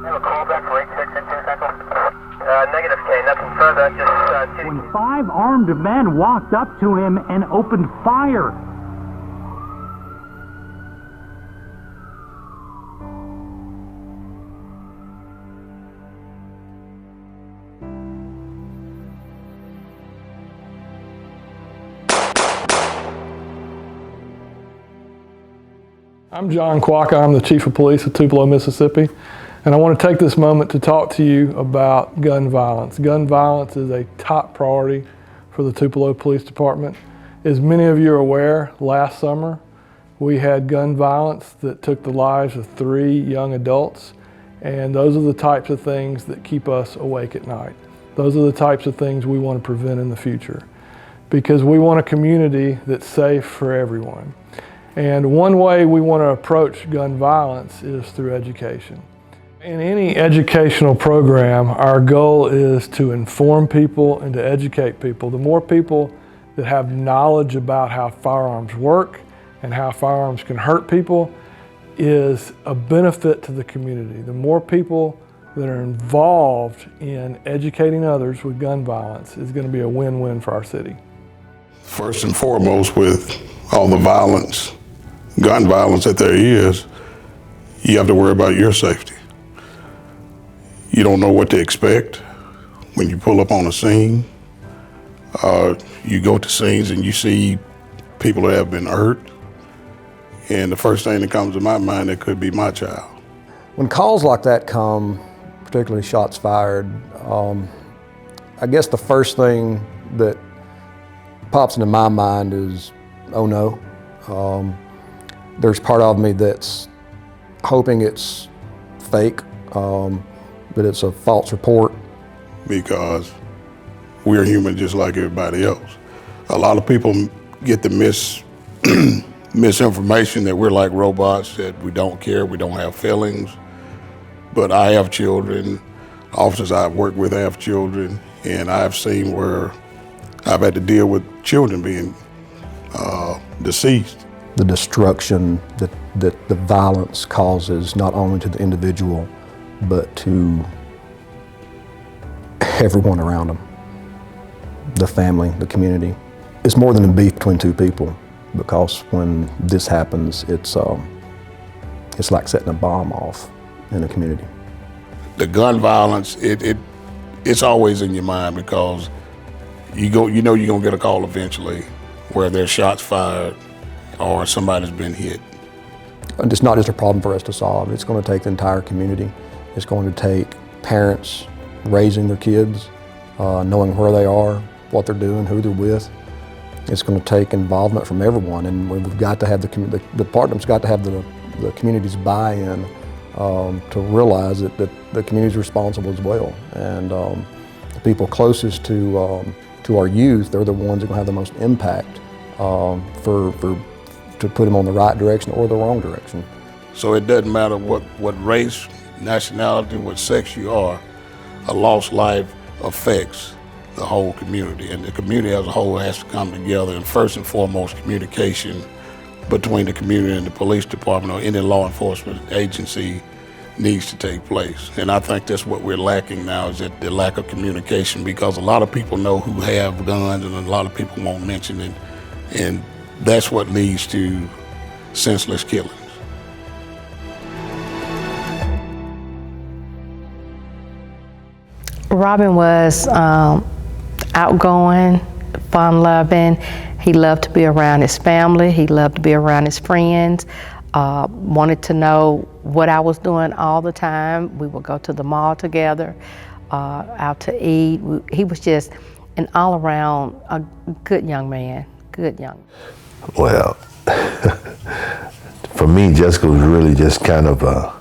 have a call back for 8622 Central. Negative K, nothing further, just... When 5 armed men walked up to him and opened fire. I'm John Quacca. I'm the Chief of Police of Tupelo, Mississippi, and I want to take this moment to talk to you about gun violence. Gun violence is a top priority for the Tupelo Police Department. As many of you are aware, last summer we had gun violence that took the lives of 3 young adults, and those are the types of things that keep us awake at night. Those are the types of things we want to prevent in the future, because we want a community that's safe for everyone. And one way we want to approach gun violence is through education. In any educational program, our goal is to inform people and to educate people. The more people that have knowledge about how firearms work and how firearms can hurt people is a benefit to the community. The more people that are involved in educating others with gun violence is going to be a win-win for our city. First and foremost, with all the violence, gun violence that there is, you have to worry about your safety. You don't know what to expect when you pull up on a scene. You go to scenes and you see people that have been hurt, and the first thing that comes to my mind, it could be my child. When calls like that come, particularly shots fired, I guess the first thing that pops into my mind is, oh no. There's part of me that's hoping it's fake, that it's a false report. Because we're human just like everybody else. A lot of people get the misinformation that we're like robots, that we don't care, we don't have feelings. But I have children, officers I've worked with have children, and I've seen where I've had to deal with children being deceased. The destruction that the violence causes, not only to the individual, but to everyone around them, the family, the community. It's more than a beef between 2 people, because when this happens, it's like setting a bomb off in a community. The gun violence, it's always in your mind, because you know you're gonna get a call eventually where there's shots fired or somebody's been hit. And it's not just a problem for us to solve. It's going to take the entire community. It's going to take parents raising their kids, knowing where they are, what they're doing, who they're with. It's going to take involvement from everyone, and we've got to have the department's got to have the community's buy-in to realize that the community's responsible as well. And the people closest to our youth, they're the ones that are going to have the most impact to put them on the right direction or the wrong direction. So it doesn't matter what race, nationality, what sex you are, a lost life affects the whole community, and the community as a whole has to come together, and first and foremost, communication between the community and the police department or any law enforcement agency needs to take place. And I think that's what we're lacking now, is that the lack of communication, because a lot of people know who have guns and a lot of people won't mention it, and that's what leads to senseless killings. Robin was outgoing, fun-loving. He loved to be around his family. He loved to be around his friends. Wanted to know what I was doing all the time. We would go to the mall together, out to eat. He was just an all-around a good young man, good young. Well, for me, Jessica was really just kind of a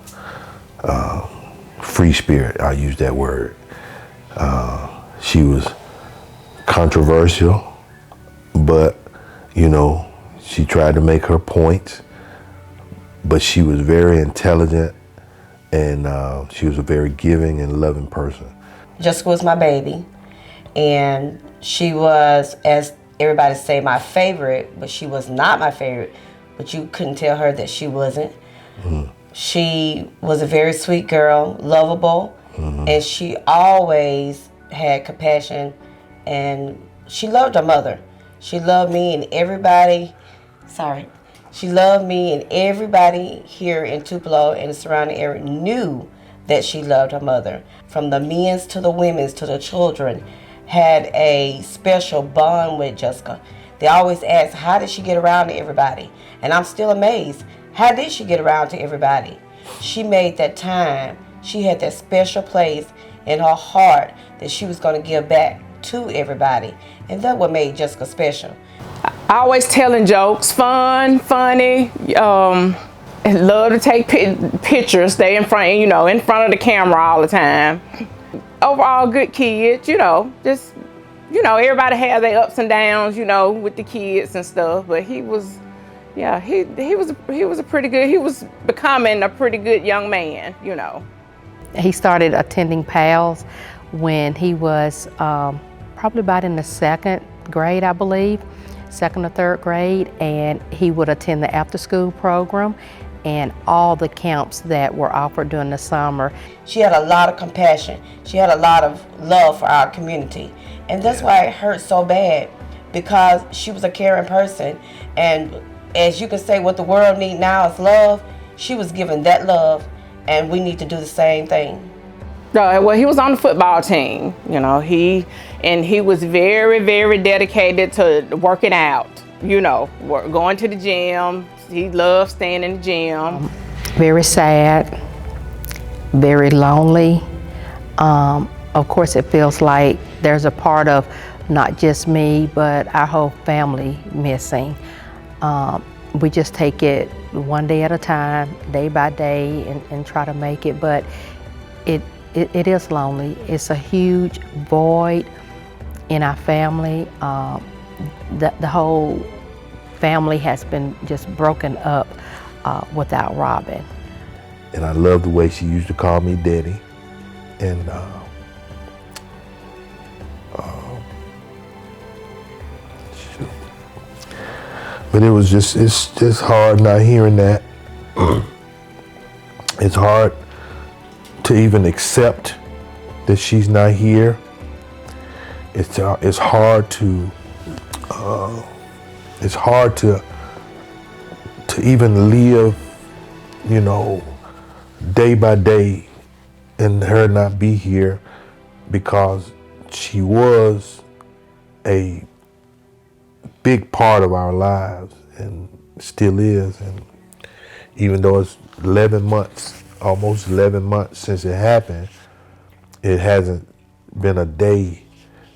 free spirit. I'll use that word. She was controversial, but, she tried to make her points, but she was very intelligent, and she was a very giving and loving person. Jessica was my baby, and she was, as everybody say, my favorite, but she was not my favorite, but you couldn't tell her that she wasn't. Mm-hmm. She was a very sweet girl, lovable, and she always had compassion, and she loved her mother. She loved me and everybody. She loved me, and everybody here in Tupelo and the surrounding area knew that she loved her mother. From the men's to the women's to the children, had a special bond with Jessica. They always ask, how did she get around to everybody? And I'm still amazed. How did she get around to everybody? She made that time. She had that special place in her heart that she was going to give back to everybody. And that's what made Jessica special. Always telling jokes, funny, love to take pictures, stay in front, in front of the camera all the time. Overall good kid, just, everybody had their ups and downs, with the kids and stuff, but he was a pretty good, he was becoming a pretty good young man, He started attending PALS when he was probably about in the 2nd grade, I believe, 2nd or 3rd grade, and he would attend the after-school program and all the camps that were offered during the summer. She had a lot of compassion. She had a lot of love for our community, and that's why it hurt so bad, because she was a caring person, and as you can say, what the world needs now is love. She was given that love, and we need to do the same thing. Well, he was on the football team, he was very, very dedicated to working out, going to the gym. He loved staying in the gym. Very sad, very lonely. Of course, it feels like there's a part of not just me, but our whole family missing. We just take it one day at a time, day by day, and try to make it, but it is lonely. It's a huge void in our family. The whole family has been just broken up without Robin. And I love the way she used to call me Daddy. And but it's just hard not hearing that. It's hard to even accept that she's not here. It's hard to even live, day by day and her not be here, because she was a big part of our lives and still is. And even though it's 11 months, almost 11 months since it happened, it hasn't been a day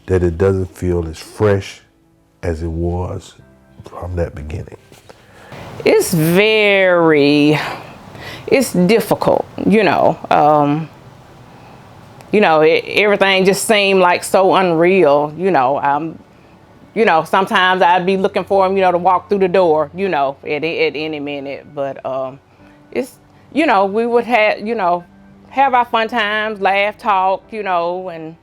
that it doesn't feel as fresh as it was from that beginning. It's difficult, everything just seemed like so unreal, sometimes I'd be looking for him, to walk through the door, at any minute, but it's, we would have our fun times, laugh, talk, and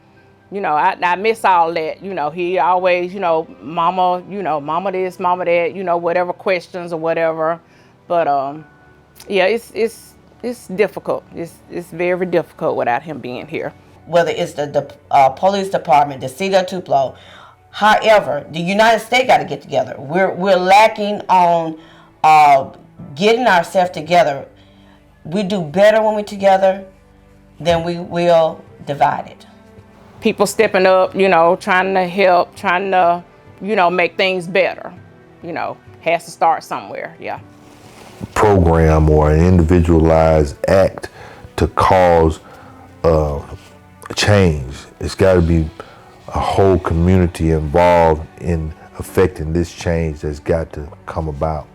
I miss all that. He always, mama, mama this, mama that, whatever questions or whatever. But yeah, it's difficult. It's very difficult without him being here. Whether it's the police department, the city of Tupelo, however, the United States got to get together. We're lacking on getting ourselves together. We do better when we're together than we will divided. People stepping up, trying to help, trying to, make things better, has to start somewhere, yeah. Program or an individualized act to cause change. It's got to be a whole community involved in affecting this change that's got to come about.